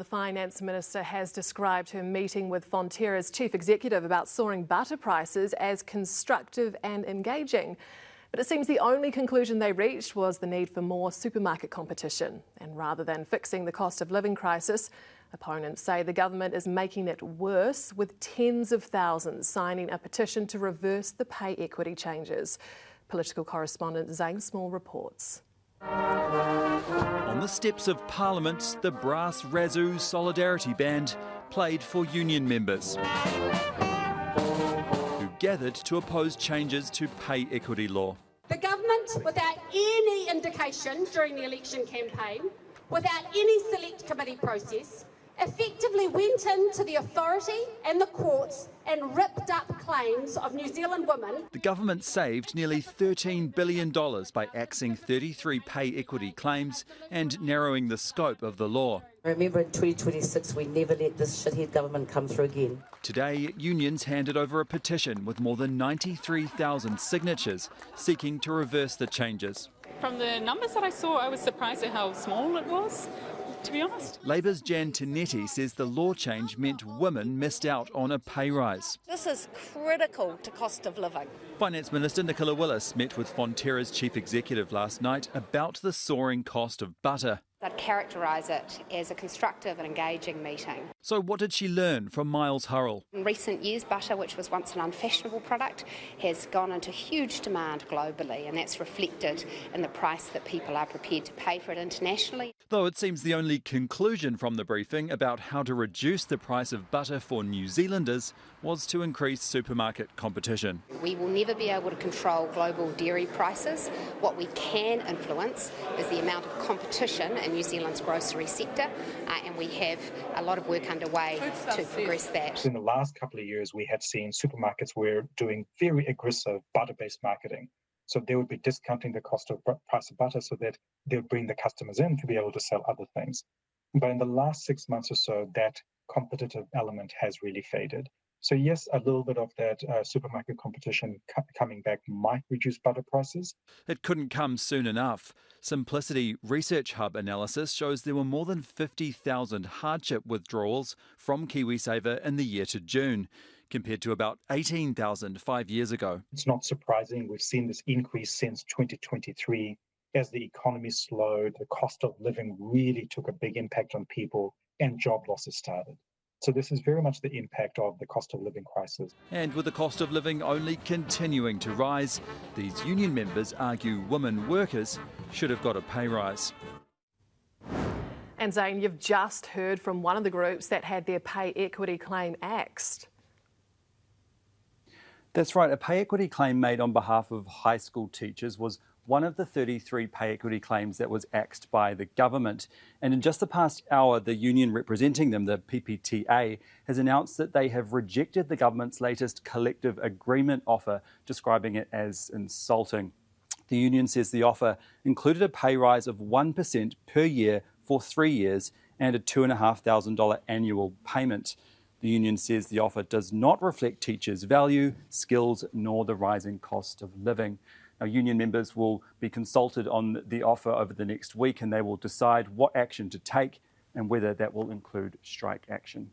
The Finance Minister has described her meeting with Fonterra's chief executive about soaring butter prices as constructive and engaging. But it seems the only conclusion they reached was the need for more supermarket competition. And rather than fixing the cost of living crisis, opponents say the government is making it worse, with tens of thousands signing a petition to reverse the pay equity changes. Political correspondent Zane Small reports. On the steps of Parliament, the brass Razoo Solidarity Band played for union members who gathered to oppose changes to pay equity law. The government, without any indication during the election campaign, without any select committee process, effectively went into the authority and the courts and ripped up claims of New Zealand women. The government saved nearly $13 billion by axing 33 pay equity claims and narrowing the scope of the law. Remember, in 2026, we never let this shithead government come through again. Today, unions handed over a petition with more than 93,000 signatures seeking to reverse the changes. From the numbers that I saw, I was surprised at how small it was, to be honest. Labour's Jan Tinetti says the law change meant women missed out on a pay rise. This is critical to cost of living. Finance Minister Nicola Willis met with Fonterra's chief executive last night about the soaring cost of butter. I'd characterise it as a constructive and engaging meeting. So what did she learn from Miles Hurrell? In recent years, butter, which was once an unfashionable product, has gone into huge demand globally, and that's reflected in the price that people are prepared to pay for it internationally. Though it seems the only conclusion from the briefing about how to reduce the price of butter for New Zealanders was to increase supermarket competition. We will never be able to control global dairy prices. What we can influence is the amount of competition in New Zealand's grocery sector, and we have a lot of work underway to progress that. In the last couple of years, we had seen supermarkets were doing very aggressive butter-based marketing. So they would be discounting the cost of price of butter so that they would bring the customers in to be able to sell other things. But in the last 6 months or so, that competitive element has really faded. So yes, a little bit of that supermarket competition coming back might reduce butter prices. It couldn't come soon enough. Simplicity Research Hub analysis shows there were more than 50,000 hardship withdrawals from KiwiSaver in the year to June, compared to about 18,000 5 years ago. It's not surprising. We've seen this increase since 2023. As the economy slowed, the cost of living really took a big impact on people and job losses started. So this is very much the impact of the cost of living crisis. And with the cost of living only continuing to rise, these union members argue women workers should have got a pay rise. And Zane, you've just heard from one of the groups that had their pay equity claim axed. That's right. A pay equity claim made on behalf of high school teachers was one of the 33 pay equity claims that was axed by the government. And in just the past hour, the union representing them, the PPTA, has announced that they have rejected the government's latest collective agreement offer, describing it as insulting. The union says the offer included a pay rise of 1% per year for 3 years and a $2,500 annual payment. The union says the offer does not reflect teachers' value, skills, nor the rising cost of living. Now, union members will be consulted on the offer over the next week, and they will decide what action to take and whether that will include strike action.